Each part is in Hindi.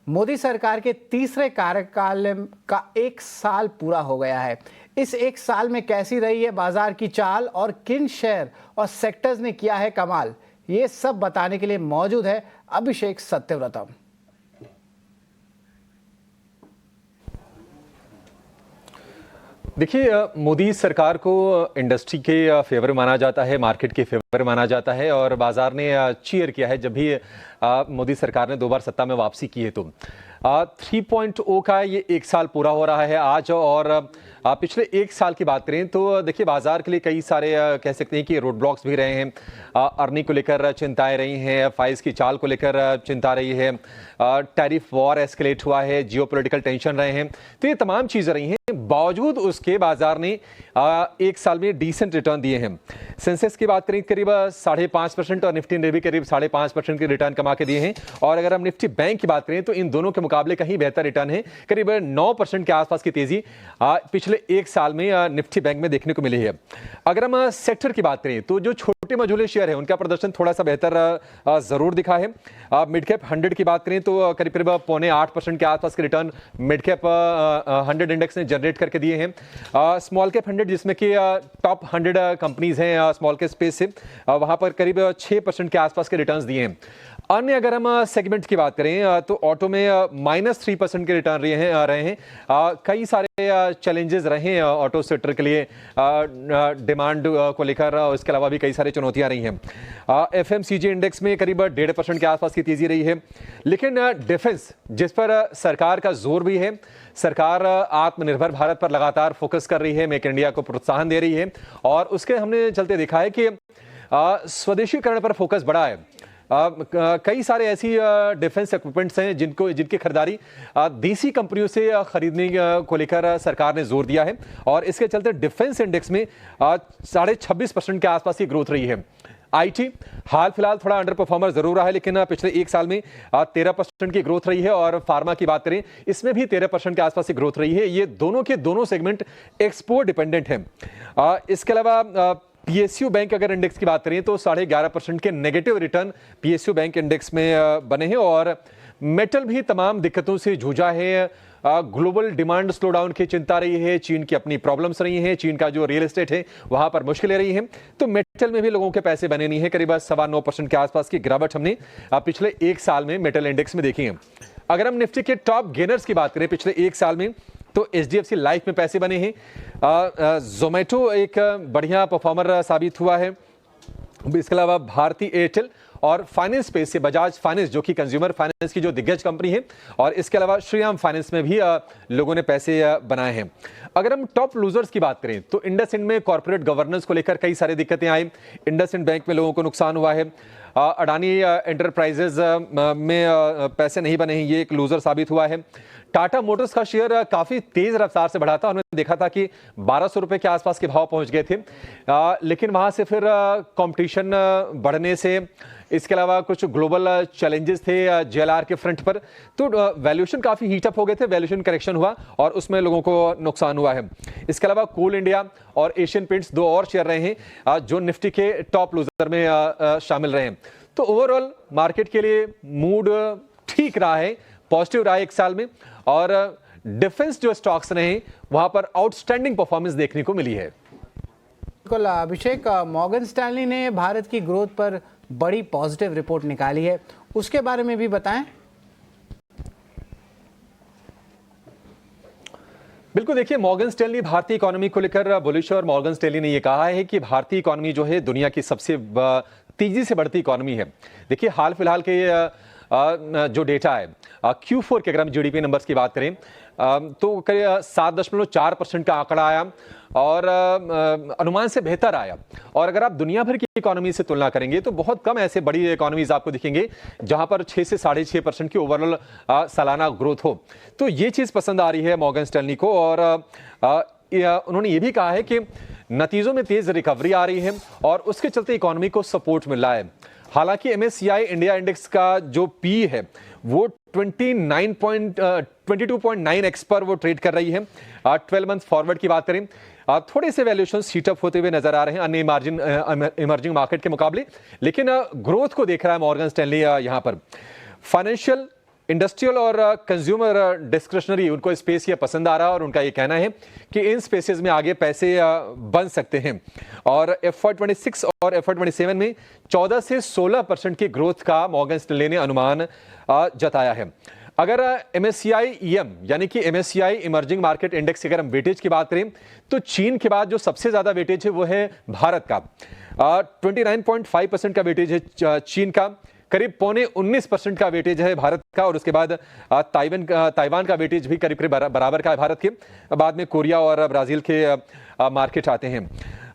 मोदी सरकार के तीसरे कार्यकाल का एक साल पूरा हो गया है। इस एक साल में कैसी रही है बाजार की चाल और किन शेयर और सेक्टर्स ने किया है कमाल, ये सब बताने के लिए मौजूद है अभिषेक सत्यव्रतम। देखिए, मोदी सरकार को इंडस्ट्री के फेवर माना जाता है, मार्केट के फेवर माना जाता है और बाजार ने चीयर किया है जब भी मोदी सरकार ने 2 बार सत्ता में वापसी की है। तो 3.0 का ये एक साल पूरा हो रहा है आज। और पिछले एक साल की बात करें तो देखिए, बाजार के लिए कई सारे कह सकते हैं कि रोड ब्लॉक्स भी रहे हैं। अर्निंग को लेकर चिंताएं रही हैं, फाइज की चाल को लेकर चिंता रही है, टैरिफ वॉर एस्केलेट हुआ है, जियोपॉलिटिकल टेंशन रहे हैं। तो ये तमाम चीज़ें रही हैं। बावजूद उसके बाजार ने एक साल में डिसेंट रिटर्न दिए हैं। सेंसेक्स की बात करें करीब 5.5% और निफ्टी ने भी करीब 5.5% के रिटर्न कमा के दिए हैं। और अगर हम निफ्टी बैंक की बात करें तो इन दोनों के मुकाबले कहीं बेहतर रिटर्न है। करीब 9% के आसपास की तेजी पिछले एक साल में निफ्टी बैंक में देखने को मिली है। अगर हम सेक्टर की बात करें तो जो छोटे मझोले शेयर है उनका प्रदर्शन थोड़ा सा बेहतर जरूर दिखा है। मिड कैप 100 की बात करें तो करीब 7.5% के आसपास के रिटर्न मिड कैप 100 इंडेक्स ने जनरेट करके दिए हैं। स्मॉल कैप 100 जिसमें कि टॉप 100 कंपनीज हैं स्मॉल कैप स्पेस से, वहां पर करीब 6% के आसपास के रिटर्न्स दिए हैं। अन्य अगर हम सेगमेंट की बात करें तो ऑटो में -3% के रिटर्न रहे हैं। कई सारे चैलेंजेस रहे हैं ऑटो सेक्टर के लिए, डिमांड को लेकर, इसके अलावा भी कई सारी चुनौतियां रही हैं। FMCG इंडेक्स में करीब 1.5% के आसपास की तेजी रही है। लेकिन डिफेंस, जिस पर सरकार का जोर भी है, सरकार आत्मनिर्भर भारत पर लगातार फोकस कर रही है, मेक इंडिया को प्रोत्साहन दे रही है और उसके हमने चलते देखा है कि स्वदेशीकरण पर फोकस बढ़ा है। कई सारे ऐसी डिफेंस इक्विपमेंट्स हैं जिनकी खरीदारी देसी कंपनियों से खरीदने को लेकर सरकार ने जोर दिया है और इसके चलते डिफेंस इंडेक्स में 26.5% के आसपास की ग्रोथ रही है। IT हाल फिलहाल थोड़ा अंडर परफॉर्मर जरूर रहा है, लेकिन पिछले एक साल में 13% की ग्रोथ रही है। और फार्मा की बात करें, इसमें भी 13% के आसपास की ग्रोथ रही है। ये दोनों के दोनों सेगमेंट एक्सपोर्ट डिपेंडेंट हैं। इसके अलावा PSU बैंक अगर इंडेक्स की बात करें तो 11.5% के negative return PSU bank index में बने हैं। और मेटल भी तमाम दिक्कतों से जूझा है। ग्लोबल डिमांड स्लोडाउन की चिंता रही है, चीन की अपनी प्रॉब्लम्स रही हैं, चीन का जो रियल एस्टेट है वहां पर मुश्किलें रही हैं। तो मेटल में भी लोगों के पैसे बने नहीं है। करीब 9.25% के आसपास की गिरावट हमने पिछले एक साल में मेटल इंडेक्स में देखी है। अगर हम निफ्टी के टॉप गेनर्स की बात करें पिछले एक साल में तो HDFC लाइफ में पैसे बने हैं। जोमेटो एक बढ़िया परफॉर्मर साबित हुआ है। इसके अलावा भारती एयरटेल और फाइनेंस स्पेस से बजाज फाइनेंस, जो कि कंज्यूमर फाइनेंस की जो दिग्गज कंपनी है, और इसके अलावा श्रीराम फाइनेंस में भी लोगों ने पैसे बनाए हैं। अगर हम टॉप लूजर्स की बात करें तो इंडसइंड में कॉर्पोरेट गवर्नेंस को लेकर कई सारी दिक्कतें आई। इंडसइंड बैंक में लोगों को नुकसान हुआ है। अडानी एंटरप्राइजेज में पैसे नहीं बने हैं, ये एक लूजर साबित हुआ है। टाटा मोटर्स का शेयर काफी तेज रफ्तार से बढ़ा था। उन्होंने देखा था कि 1200 रुपए के आसपास के भाव पहुंच गए थे, लेकिन वहां से फिर कंपटीशन बढ़ने से, इसके अलावा कुछ ग्लोबल चैलेंजेस थे JLR के फ्रंट पर, तो वैल्यूएशन काफी हीटअप हो गए थे, वैल्यूएशन करेक्शन हुआ और उसमें लोगों को नुकसान हुआ है। इसके अलावा कोल इंडिया और एशियन पेंट्स 2 और शेयर रहे हैं जो निफ्टी के टॉप लूजर में शामिल रहे हैं। तो ओवरऑल मार्केट के लिए मूड ठीक रहा है, पॉजिटिव रहा है एक साल में। और डिफेंस जो स्टॉक्स रहे वहां पर आउटस्टैंडिंग परफॉर्मेंस देखने को मिली है। बिल्कुल अभिषेक, मॉर्गन स्टैनली ने भारत की ग्रोथ पर बड़ी पॉजिटिव रिपोर्ट निकाली है, उसके बारे में भी बताएं। बिल्कुल, देखिए, मॉर्गन स्टैनली भारतीय इकोनॉमी को लेकर बुलिश है और मॉर्गन स्टैनली ने यह कहा है कि भारतीय इकोनॉमी जो है दुनिया की सबसे तेजी से बढ़ती इकोनॉमी है। देखिए, हाल फिलहाल के जो डेटा है Q4 के, अगर हम GDP नंबर्स की बात करें तो करीब 7.4% का आंकड़ा आया और अनुमान से बेहतर आया। और अगर आप दुनिया भर की इकोनॉमी से तुलना करेंगे तो बहुत कम ऐसे बड़ी इकोनॉमीज आपको दिखेंगे जहां पर 6 से 6.5% की ओवरऑल सालाना ग्रोथ हो। तो ये चीज पसंद आ रही है मॉर्गन स्टैनली को। और उन्होंने ये भी कहा है कि नतीजों में तेज रिकवरी आ रही है और उसके चलते इकोनॉमी को सपोर्ट मिल रहा है। हालांकि MSCI इंडिया इंडेक्स का जो P है वो 22.9x पर वो ट्रेड कर रही है। 12 मंथ फॉरवर्ड की बात करें थोड़े से वैल्यूएशन हीटअप होते हुए नजर आ रहे हैं अन्य इमर्जिंग मार्केट के मुकाबले, लेकिन ग्रोथ को देख रहा है मॉर्गन स्टैनली यहां पर। फाइनेंशियल इंडस्ट्रियल और कंज्यूमर डिस्क्रिशनरी उनको स्पेस ये पसंद आ रहा है और उनका ये कहना है कि इन स्पेसेस में आगे पैसे बन सकते हैं। और FY26 और FY27 में 14 से 16% की ग्रोथ का मॉर्गन स्टैनली ने अनुमान जताया है। अगर MSCI EM यानी कि MSCI इमर्जिंग मार्केट इंडेक्स की अगर हम वेटेज की बात करें तो चीन के बाद जो सबसे ज्यादा वेटेज है वो है भारत का। 29.5% का वेटेज है चीन का, करीब 19% का वेटेज है भारत का, और उसके बाद ताइवान का वेटेज भी करीब करीब बराबर का है भारत के। बाद में कोरिया और ब्राजील के मार्केट आते हैं।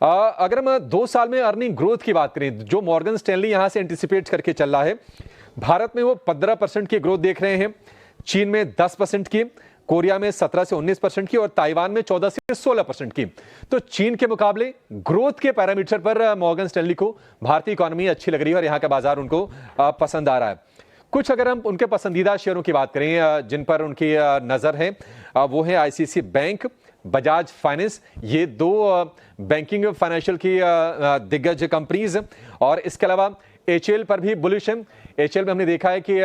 अगर हम 2 साल में अर्निंग ग्रोथ की बात करें जो मॉर्गन स्टैनली यहां से एंटिसिपेट करके चल रहा है, भारत में वो 15% की ग्रोथ देख रहे हैं, चीन में 10% की, कोरिया में 17 से 19% की और ताइवान में 14 से 16% की। तो चीन के मुकाबले ग्रोथ के पैरामीटर पर मॉर्गन स्टैनली को भारतीय इकोनॉमी अच्छी लग रही है और यहाँ का बाजार उनको पसंद आ रहा है। कुछ अगर हम उनके पसंदीदा शेयरों की बात करें जिन पर उनकी नजर है, वो है ICICI बैंक, बजाज फाइनेंस, ये 2 बैंकिंग फाइनेंशियल की दिग्गज कंपनीज। और इसके अलावा HAL पर भी बुलिश है। HAL में हमने देखा है कि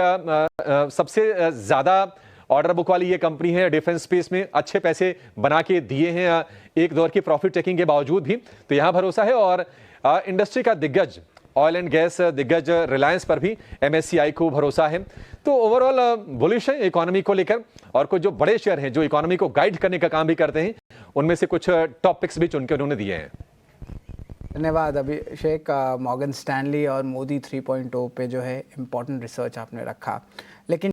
सबसे ज्यादा ऑर्डर बुक वाली ये कंपनी है, डिफेंस स्पेस में अच्छे पैसे बना के दिए हैं एक दौर की प्रॉफिट टेकिंग के बावजूद भी, तो यहां भरोसा है। और इंडस्ट्री का दिग्गज ऑयल एंड गैस दिग्गज रिलायंस पर भी MSCI को भरोसा है। तो ओवरऑल बुलिश है इकोनॉमी को लेकर। और कुछ जो बड़े शेयर हैं जो इकोनॉमी को गाइड करने का काम भी करते हैं, उनमें से कुछ टॉपिक्स भी चुन के उन्होंने दिए हैं। धन्यवाद अभिषेक। मॉर्गन स्टैनली और मोदी 3.0 पे जो है इम्पोर्टेंट रिसर्च आपने रखा, लेकिन